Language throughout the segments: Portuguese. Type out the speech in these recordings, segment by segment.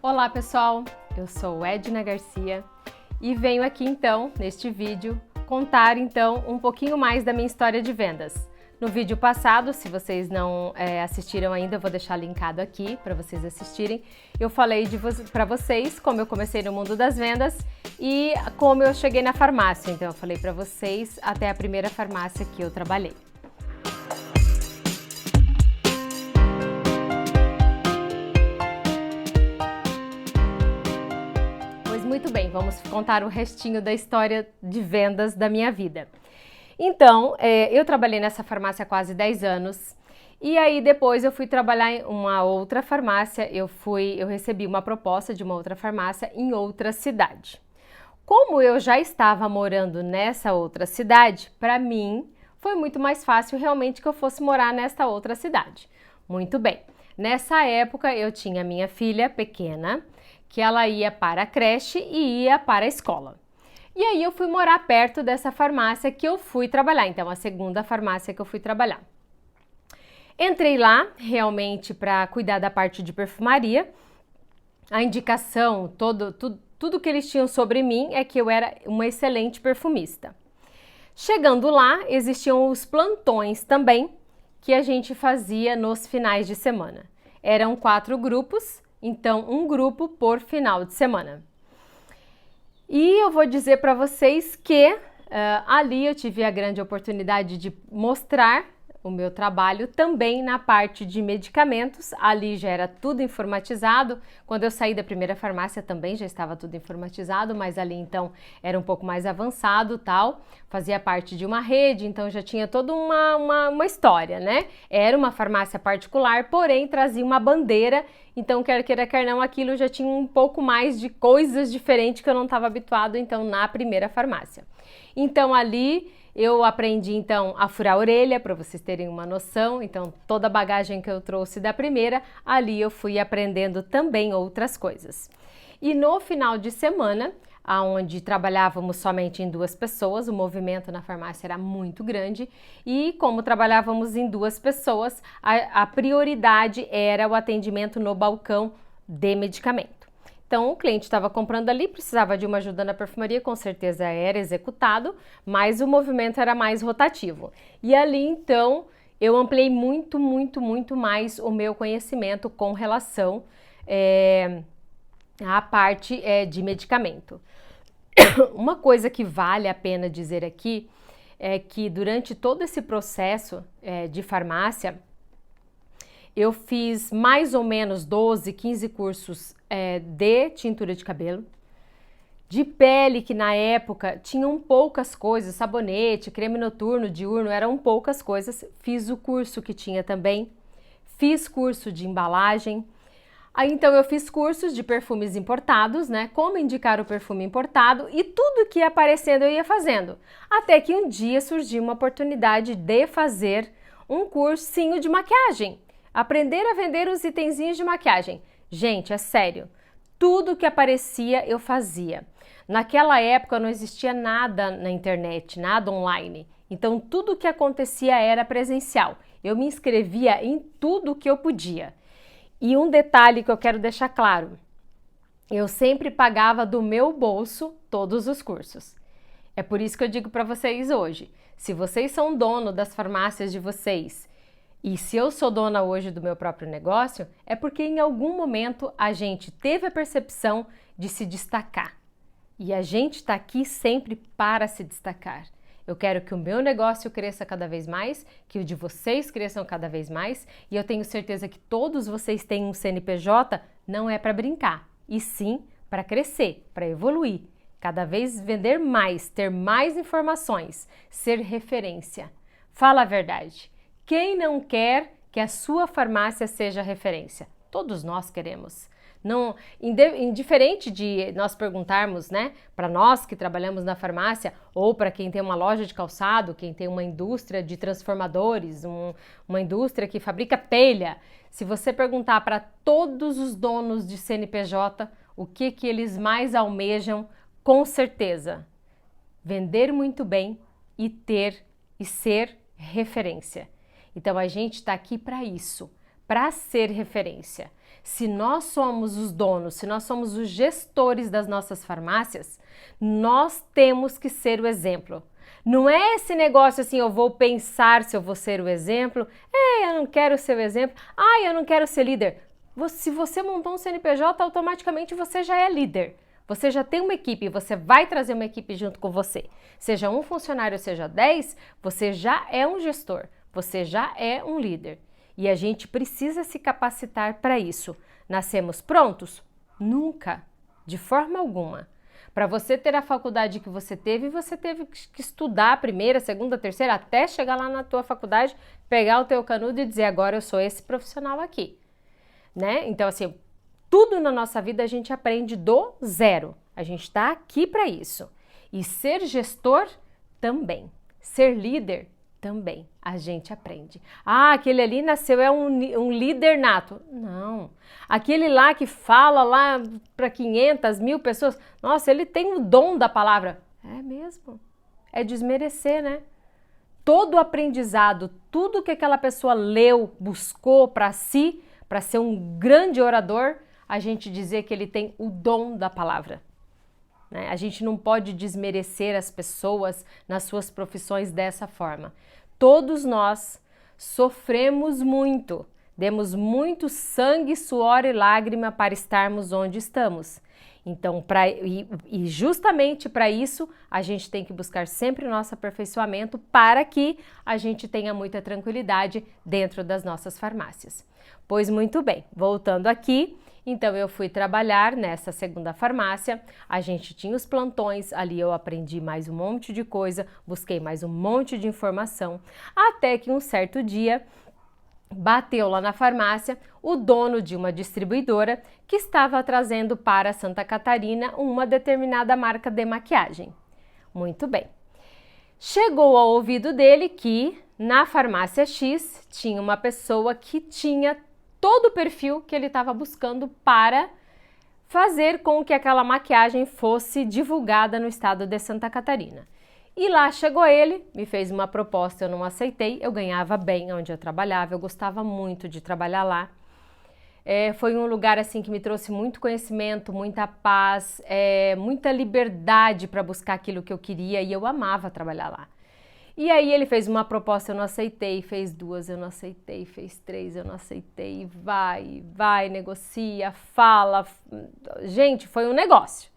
Olá pessoal, eu sou Edna Garcia e venho aqui então, neste vídeo, contar então um pouquinho mais da minha história de vendas. No vídeo passado, se vocês não assistiram ainda, eu vou deixar linkado aqui para vocês assistirem. Eu falei para vocês como eu comecei no mundo das vendas e como eu cheguei na farmácia. Então eu falei para vocês até a primeira farmácia que eu trabalhei. Muito bem, vamos contar o restinho da história de vendas da minha vida. Então, eu trabalhei nessa farmácia há quase 10 anos e aí depois eu fui trabalhar em uma outra farmácia, eu recebi uma proposta de uma outra farmácia em outra cidade. Como eu já estava morando nessa outra cidade, para mim foi muito mais fácil realmente que eu fosse morar nesta outra cidade. Muito bem, nessa época eu tinha minha filha pequena, que ela ia para a creche e ia para a escola. E aí eu fui morar perto dessa farmácia que eu fui trabalhar, então a segunda farmácia que eu fui trabalhar. Entrei lá realmente para cuidar da parte de perfumaria. A indicação, tudo que eles tinham sobre mim é que eu era uma excelente perfumista. Chegando lá, existiam os plantões também que a gente fazia nos finais de semana. Eram 4 grupos. Então, um grupo por final de semana. E eu vou dizer para vocês que ali eu tive a grande oportunidade de mostrar o meu trabalho também na parte de medicamentos. Ali já era tudo informatizado. Quando eu saí da primeira farmácia também já estava tudo informatizado, mas ali então era um pouco mais avançado, tal. Fazia parte de uma rede, então já tinha toda uma história, né? Era uma farmácia particular, porém trazia uma bandeira. Então, quer queira, quer não, aquilo já tinha um pouco mais de coisas diferentes que eu não estava habituado, então, na primeira farmácia. Então, ali eu aprendi, então, a furar a orelha, para vocês terem uma noção. Então, toda a bagagem que eu trouxe da primeira, ali eu fui aprendendo também outras coisas. E no final de semana, onde trabalhávamos somente em 2 pessoas, o movimento na farmácia era muito grande e como trabalhávamos em 2 pessoas, a prioridade era o atendimento no balcão de medicamento. Então, o cliente estava comprando ali, precisava de uma ajuda na perfumaria, com certeza era executado, mas o movimento era mais rotativo. E ali, então, eu ampliei muito mais o meu conhecimento com relação à parte de medicamento. Uma coisa que vale a pena dizer aqui é que durante todo esse processo de farmácia, eu fiz mais ou menos 12, 15 cursos de tintura de cabelo, de pele, que na época tinham poucas coisas, sabonete, creme noturno, diurno, eram poucas coisas. Fiz o curso que tinha também, fiz curso de embalagem. Aí então eu fiz cursos de perfumes importados, né? Como indicar o perfume importado e tudo que ia aparecendo eu ia fazendo. Até que um dia surgiu uma oportunidade de fazer um cursinho de maquiagem. Aprender a vender os itenzinhos de maquiagem. Gente, é sério, tudo que aparecia eu fazia. Naquela época não existia nada na internet, nada online. Então tudo que acontecia era presencial. Eu me inscrevia em tudo que eu podia. E um detalhe que eu quero deixar claro, eu sempre pagava do meu bolso todos os cursos. É por isso que eu digo para vocês hoje, se vocês são dono das farmácias de vocês, e se eu sou dona hoje do meu próprio negócio, é porque em algum momento a gente teve a percepção de se destacar. E a gente está aqui sempre para se destacar. Eu quero que o meu negócio cresça cada vez mais, que o de vocês cresçam cada vez mais, e eu tenho certeza que todos vocês têm um CNPJ, não é para brincar, e sim para crescer, para evoluir, cada vez vender mais, ter mais informações, ser referência. Fala a verdade. Quem não quer que a sua farmácia seja referência? Todos nós queremos. Não, indiferente de nós perguntarmos, né, para nós que trabalhamos na farmácia ou para quem tem uma loja de calçado, quem tem uma indústria de transformadores, uma indústria que fabrica telha, se você perguntar para todos os donos de CNPJ o que eles mais almejam, com certeza, vender muito bem e ter e ser referência. Então a gente está aqui para isso, para ser referência. Se nós somos os donos, se nós somos os gestores das nossas farmácias, nós temos que ser o exemplo. Não é esse negócio assim, eu vou pensar se eu vou ser o exemplo, eu não quero ser o exemplo, eu não quero ser líder. Se você montou um CNPJ, automaticamente você já é líder. Você já tem uma equipe, você vai trazer uma equipe junto com você. Seja um funcionário, seja 10, você já é um gestor, você já é um líder. E a gente precisa se capacitar para isso. Nascemos prontos? Nunca, de forma alguma. Para você ter a faculdade que você teve que estudar a primeira, segunda, terceira, até chegar lá na tua faculdade, pegar o teu canudo e dizer, agora eu sou esse profissional aqui. Né? Então, assim, tudo na nossa vida a gente aprende do zero. A gente está aqui para isso. E ser gestor também. Ser líder também. A gente aprende. Aquele ali nasceu, é um líder nato. Não. Aquele lá que fala lá para 500, 1000 pessoas. Nossa, ele tem o dom da palavra. É mesmo. É desmerecer, né? Todo aprendizado, tudo que aquela pessoa leu, buscou para si, para ser um grande orador, a gente dizer que ele tem o dom da palavra. Né? A gente não pode desmerecer as pessoas nas suas profissões dessa forma. Todos nós sofremos muito, demos muito sangue, suor e lágrima para estarmos onde estamos. Então, justamente para isso, a gente tem que buscar sempre o nosso aperfeiçoamento para que a gente tenha muita tranquilidade dentro das nossas farmácias. Pois muito bem, voltando aqui, então eu fui trabalhar nessa segunda farmácia, a gente tinha os plantões, ali eu aprendi mais um monte de coisa, busquei mais um monte de informação, até que um certo dia bateu lá na farmácia o dono de uma distribuidora que estava trazendo para Santa Catarina uma determinada marca de maquiagem. Muito bem. Chegou ao ouvido dele que na farmácia X tinha uma pessoa que tinha todo o perfil que ele estava buscando para fazer com que aquela maquiagem fosse divulgada no estado de Santa Catarina. E lá chegou ele, me fez uma proposta, eu não aceitei, eu ganhava bem onde eu trabalhava, eu gostava muito de trabalhar lá. Foi um lugar assim que me trouxe muito conhecimento, muita paz, muita liberdade para buscar aquilo que eu queria e eu amava trabalhar lá. E aí ele fez uma proposta, eu não aceitei, fez 2, eu não aceitei, fez 3, eu não aceitei, vai, negocia, fala. Gente, foi um negócio.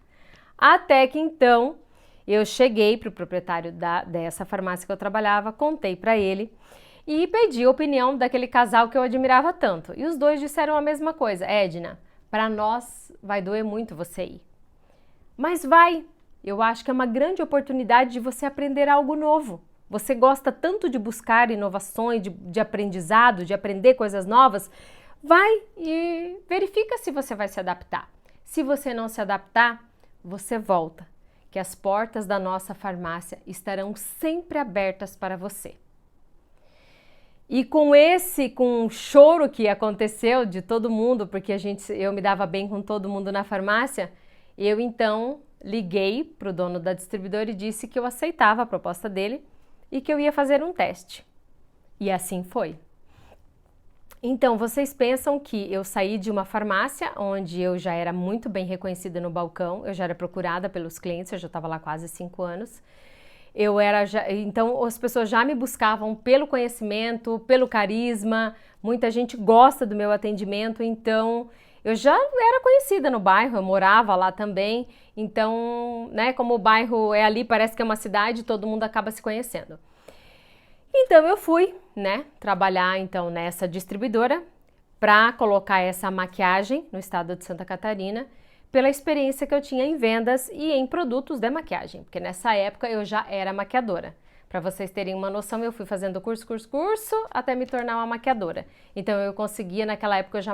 Até que então eu cheguei para o proprietário dessa farmácia que eu trabalhava, contei para ele e pedi a opinião daquele casal que eu admirava tanto. E os dois disseram a mesma coisa. Edna, para nós vai doer muito você ir. Mas vai, eu acho que é uma grande oportunidade de você aprender algo novo. Você gosta tanto de buscar inovações, de aprendizado, de aprender coisas novas, vai e verifica se você vai se adaptar. Se você não se adaptar, você volta, que as portas da nossa farmácia estarão sempre abertas para você. E com o choro que aconteceu de todo mundo, porque eu me dava bem com todo mundo na farmácia, eu então liguei para o dono da distribuidora e disse que eu aceitava a proposta dele e que eu ia fazer um teste. E assim foi. Então, vocês pensam que eu saí de uma farmácia onde eu já era muito bem reconhecida no balcão, eu já era procurada pelos clientes, eu já estava lá quase 5 anos. Então, as pessoas já me buscavam pelo conhecimento, pelo carisma, muita gente gosta do meu atendimento, então eu já era conhecida no bairro, eu morava lá também, então, né, como o bairro é ali, parece que é uma cidade, todo mundo acaba se conhecendo. Então eu fui, né, trabalhar então nessa distribuidora para colocar essa maquiagem no estado de Santa Catarina, pela experiência que eu tinha em vendas e em produtos de maquiagem, porque nessa época eu já era maquiadora. Para vocês terem uma noção, eu fui fazendo curso até me tornar uma maquiadora. Então eu conseguia, naquela época eu já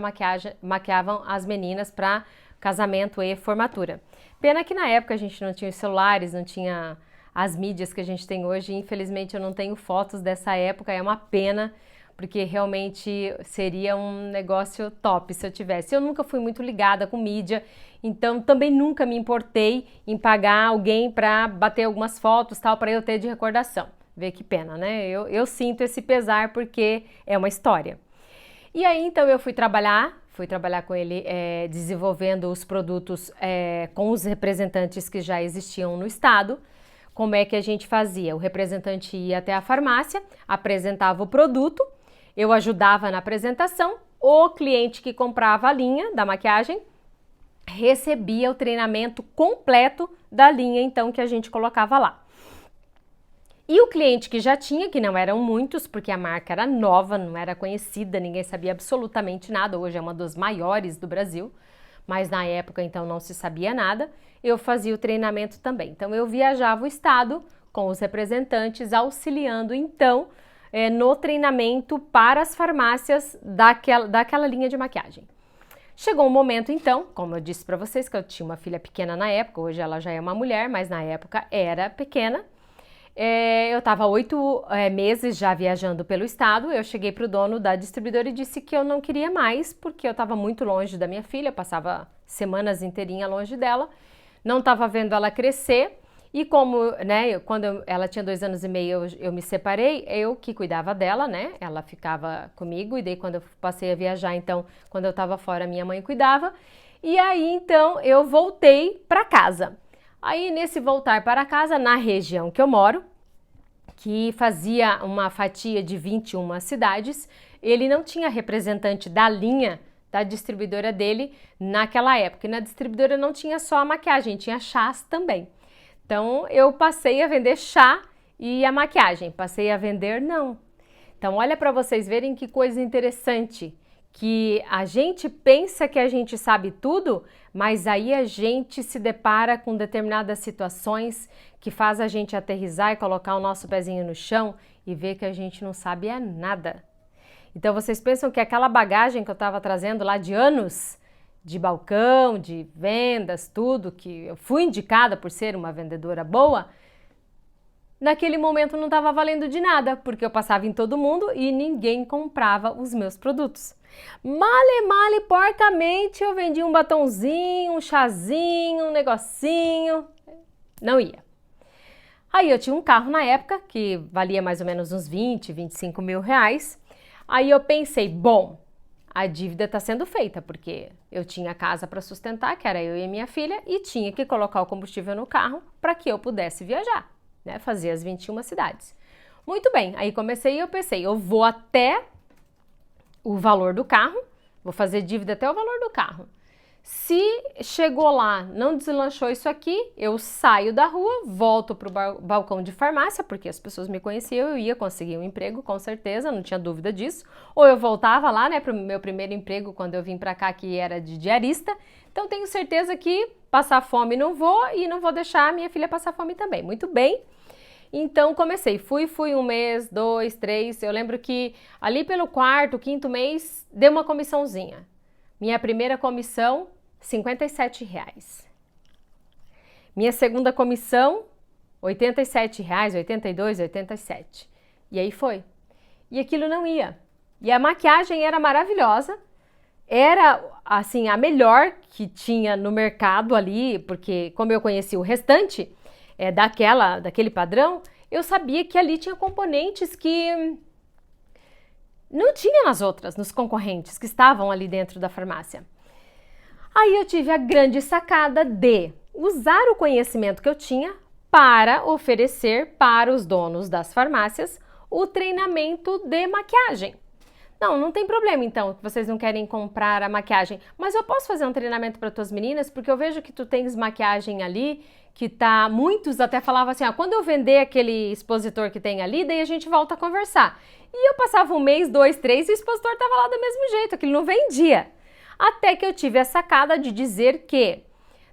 maquiavam as meninas para casamento e formatura. Pena que na época a gente não tinha os celulares, não tinha as mídias que a gente tem hoje, infelizmente eu não tenho fotos dessa época, é uma pena, porque realmente seria um negócio top se eu tivesse. Eu nunca fui muito ligada com mídia, então também nunca me importei em pagar alguém para bater algumas fotos, tal, para eu ter de recordação. Vê que pena, né? Eu sinto esse pesar porque é uma história. E aí então eu fui trabalhar, Fui trabalhar com ele desenvolvendo os produtos com os representantes que já existiam no estado. Como é que a gente fazia? O representante ia até a farmácia, apresentava o produto, eu ajudava na apresentação, o cliente que comprava a linha da maquiagem recebia o treinamento completo da linha, então, que a gente colocava lá. E o cliente que já tinha, que não eram muitos, porque a marca era nova, não era conhecida, ninguém sabia absolutamente nada, hoje é uma das maiores do Brasil, mas na época então não se sabia nada, eu fazia o treinamento também. Então eu viajava o estado com os representantes, auxiliando então no treinamento para as farmácias daquela linha de maquiagem. Chegou um momento então, como eu disse para vocês, que eu tinha uma filha pequena na época, hoje ela já é uma mulher, mas na época era pequena. Eu estava 8 meses já viajando pelo estado, eu cheguei para o dono da distribuidora e disse que eu não queria mais, porque eu estava muito longe da minha filha, passava semanas inteirinha longe dela, não estava vendo ela crescer, e como, né, quando ela tinha 2 anos e meio eu me separei, eu que cuidava dela, né, ela ficava comigo, e daí quando eu passei a viajar, então, quando eu estava fora, minha mãe cuidava, e aí então eu voltei para casa. Aí, nesse voltar para casa, na região que eu moro, que fazia uma fatia de 21 cidades, ele não tinha representante da linha da distribuidora dele naquela época. E na distribuidora não tinha só a maquiagem, tinha chás também. Então, eu passei a vender chá e a maquiagem. Passei a vender não. Então, olha para vocês verem que coisa interessante. Que a gente pensa que a gente sabe tudo, mas aí a gente se depara com determinadas situações que faz a gente aterrissar e colocar o nosso pezinho no chão e ver que a gente não sabe nada. Então vocês pensam que aquela bagagem que eu estava trazendo lá de anos, de balcão, de vendas, tudo, que eu fui indicada por ser uma vendedora boa, naquele momento não estava valendo de nada, porque eu passava em todo mundo e ninguém comprava os meus produtos. Male, porcamente, eu vendia um batonzinho, um chazinho, um negocinho, não ia. Aí eu tinha um carro na época, que valia mais ou menos uns 20, 25 mil reais. Aí eu pensei, bom, a dívida está sendo feita, porque eu tinha casa para sustentar, que era eu e minha filha, e tinha que colocar o combustível no carro para que eu pudesse viajar, né? Fazer as 21 cidades. Muito bem, aí comecei e eu pensei, eu vou até o valor do carro, vou fazer dívida até o valor do carro. Se chegou lá, não deslanchou isso aqui, eu saio da rua, volto para o balcão de farmácia, porque as pessoas me conheciam, eu ia conseguir um emprego, com certeza, não tinha dúvida disso. Ou eu voltava lá, né, para o meu primeiro emprego, quando eu vim para cá, que era de diarista. Então, tenho certeza que passar fome não vou e não vou deixar a minha filha passar fome também. Muito bem. Então, comecei. Fui 1 mês, 2, 3. Eu lembro que ali pelo 4º, 5º mês, deu uma comissãozinha. Minha primeira comissão, R$57. Minha segunda comissão, R$87, 82, 87. E aí foi. E aquilo não ia. E a maquiagem era maravilhosa. Era, assim, a melhor que tinha no mercado ali, porque como eu conheci o restante daquele padrão, eu sabia que ali tinha componentes que não tinha nas outras, nos concorrentes que estavam ali dentro da farmácia. Aí eu tive a grande sacada de usar o conhecimento que eu tinha para oferecer para os donos das farmácias o treinamento de maquiagem. Não tem problema então que vocês não querem comprar a maquiagem, mas eu posso fazer um treinamento para tuas meninas, porque eu vejo que tu tens maquiagem ali, que tá, muitos até falavam assim, quando eu vender aquele expositor que tem ali, daí a gente volta a conversar. E eu passava 1 mês, 2, 3 e o expositor tava lá do mesmo jeito, aquilo não vendia. Até que eu tive a sacada de dizer que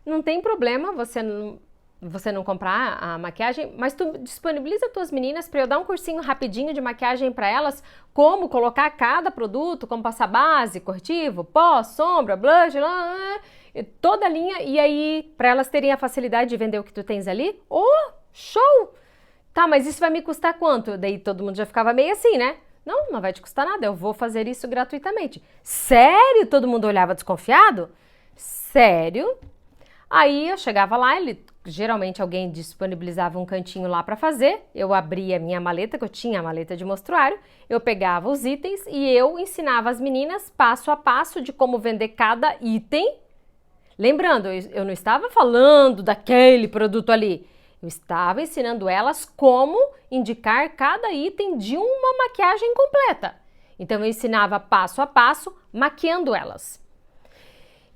não tem problema você não comprar a maquiagem, mas tu disponibiliza as tuas meninas para eu dar um cursinho rapidinho de maquiagem para elas, como colocar cada produto, como passar base, corretivo, pó, sombra, blush, toda a linha, e aí para elas terem a facilidade de vender o que tu tens ali. Oh, show! Tá, mas isso vai me custar quanto? Daí todo mundo já ficava meio assim, né? Não vai te custar nada, eu vou fazer isso gratuitamente. Sério? Todo mundo olhava desconfiado? Sério? Aí eu chegava lá, ele geralmente alguém disponibilizava um cantinho lá para fazer, eu abria a minha maleta, que eu tinha a maleta de mostruário, eu pegava os itens e eu ensinava as meninas passo a passo de como vender cada item. Lembrando, eu não estava falando daquele produto ali, eu estava ensinando elas como indicar cada item de uma maquiagem completa. Então eu ensinava passo a passo, maquiando elas.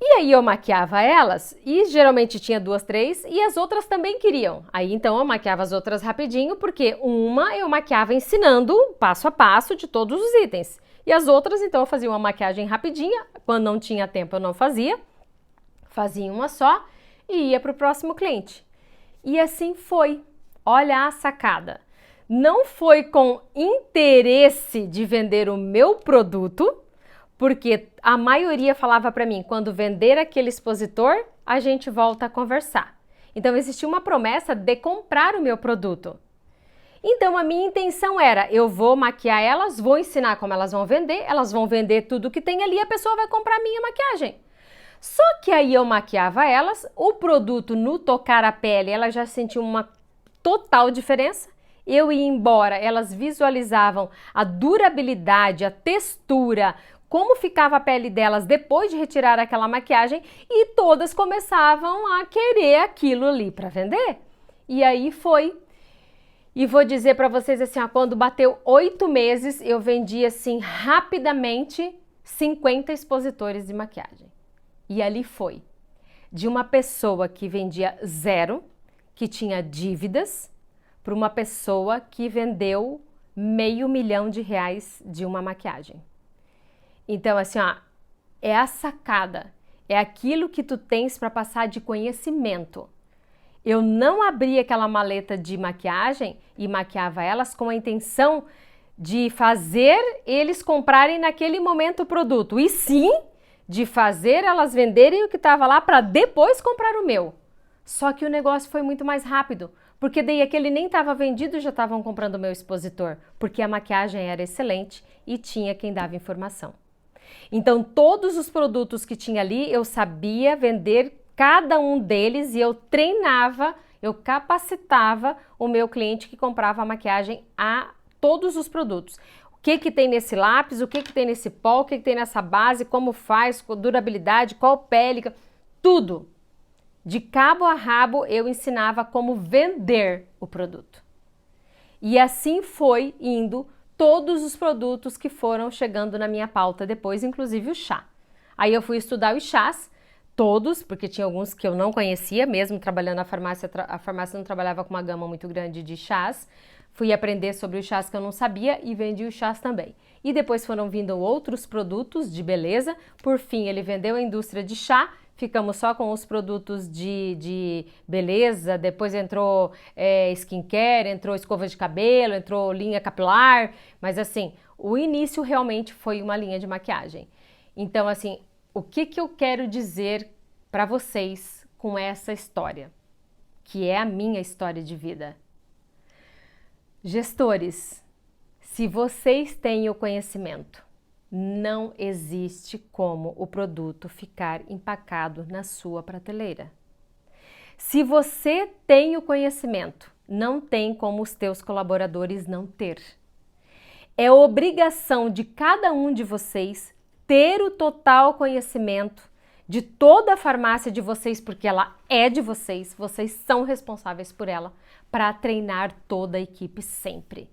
E aí eu maquiava elas e geralmente tinha 2, 3 e as outras também queriam. Aí então eu maquiava as outras rapidinho porque uma eu maquiava ensinando passo a passo de todos os itens. E as outras então eu fazia uma maquiagem rapidinha, quando não tinha tempo eu não fazia. Fazia uma só e ia para o próximo cliente. E assim foi. Olha a sacada. Não foi com interesse de vender o meu produto, porque a maioria falava para mim, quando vender aquele expositor, a gente volta a conversar. Então existia uma promessa de comprar o meu produto. Então a minha intenção era, eu vou maquiar elas, vou ensinar como elas vão vender tudo que tem ali, a pessoa vai comprar a minha maquiagem. Só que aí eu maquiava elas, o produto no tocar a pele, ela já sentiu uma total diferença. Eu ia embora, elas visualizavam a durabilidade, a textura, como ficava a pele delas depois de retirar aquela maquiagem e todas começavam a querer aquilo ali para vender. E aí foi. E vou dizer para vocês assim, ó, quando bateu 8 meses, eu vendi assim rapidamente 50 expositores de maquiagem. E ali foi. De uma pessoa que vendia 0, que tinha dívidas, para uma pessoa que vendeu R$500 mil de uma maquiagem. Então, assim, ó, é a sacada, é aquilo que tu tens para passar de conhecimento. Eu não abria aquela maleta de maquiagem e maquiava elas com a intenção de fazer eles comprarem naquele momento o produto, e sim de fazer elas venderem o que estava lá para depois comprar o meu. Só que o negócio foi muito mais rápido, porque daí aquele nem estava vendido e já estavam comprando o meu expositor, porque a maquiagem era excelente e tinha quem dava informação. Então, todos os produtos que tinha ali, eu sabia vender cada um deles e eu treinava, eu capacitava o meu cliente que comprava a maquiagem a todos os produtos. O que tem nesse lápis, o que tem nesse pó, o que tem nessa base, como faz, durabilidade, qual pele, tudo. De cabo a rabo, eu ensinava como vender o produto. E assim foi indo todos os produtos que foram chegando na minha pauta depois, inclusive o chá. Aí eu fui estudar os chás, todos, porque tinha alguns que eu não conhecia, mesmo trabalhando na farmácia, a farmácia não trabalhava com uma gama muito grande de chás. Fui aprender sobre os chás que eu não sabia e vendi os chás também. E depois foram vindo outros produtos de beleza, por fim ele vendeu a indústria de chá, ficamos só com os produtos de beleza, depois entrou skincare, entrou escova de cabelo, entrou linha capilar, mas assim, o início realmente foi uma linha de maquiagem. Então assim, o que eu quero dizer para vocês com essa história, que é a minha história de vida? Gestores, se vocês têm o conhecimento, não existe como o produto ficar empacado na sua prateleira. Se você tem o conhecimento, não tem como os teus colaboradores não ter. É obrigação de cada um de vocês ter o total conhecimento de toda a farmácia de vocês, porque ela é de vocês são responsáveis por ela, para treinar toda a equipe sempre.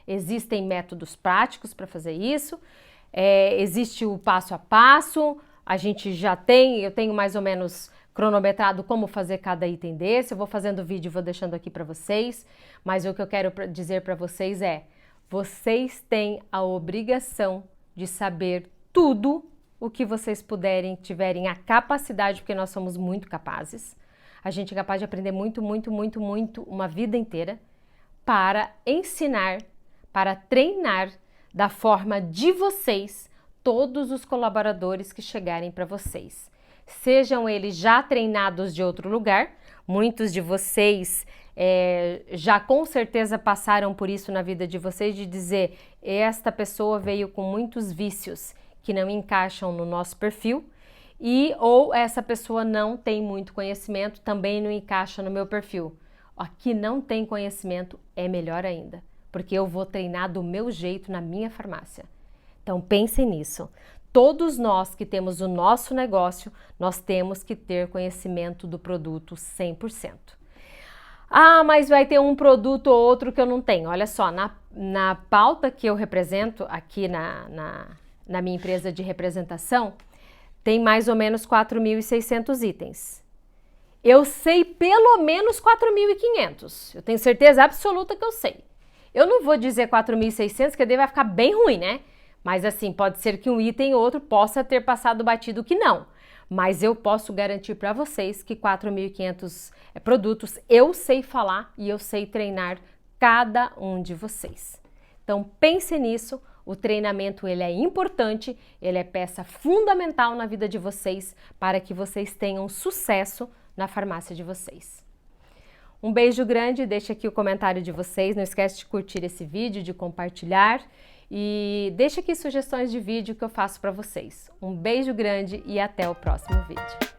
Existem métodos práticos para fazer isso, existe o passo a passo, a gente já tem, eu tenho mais ou menos cronometrado como fazer cada item desse, eu vou fazendo vídeo e vou deixando aqui para vocês, mas o que eu quero dizer para vocês é, vocês têm a obrigação de saber tudo o que vocês puderem, tiverem a capacidade, porque nós somos muito capazes, a gente é capaz de aprender muito, uma vida inteira, para ensinar, para treinar da forma de vocês todos os colaboradores que chegarem para vocês. Sejam eles já treinados de outro lugar, muitos de vocês já com certeza passaram por isso na vida de vocês, de dizer, esta pessoa veio com muitos vícios que não encaixam no nosso perfil, ou essa pessoa não tem muito conhecimento, também não encaixa no meu perfil. Aqui não tem conhecimento, é melhor ainda, porque eu vou treinar do meu jeito na minha farmácia. Então pensem nisso. Todos nós que temos o nosso negócio, nós temos que ter conhecimento do produto 100%. Ah, mas vai ter um produto ou outro que eu não tenho. Olha só, na pauta que eu represento aqui na minha empresa de representação, tem mais ou menos 4.600 itens. Eu sei pelo menos 4.500. Eu tenho certeza absoluta que eu sei. Eu não vou dizer 4.600, que daí vai ficar bem ruim, né? Mas assim, pode ser que um item ou outro possa ter passado batido que não. Mas eu posso garantir para vocês que 4.500 produtos eu sei falar e eu sei treinar cada um de vocês. Então pense nisso, o treinamento ele é importante, ele é peça fundamental na vida de vocês para que vocês tenham sucesso na farmácia de vocês. Um beijo grande, deixe aqui o comentário de vocês, não esquece de curtir esse vídeo, de compartilhar e deixe aqui sugestões de vídeo que eu faço para vocês. Um beijo grande e até o próximo vídeo.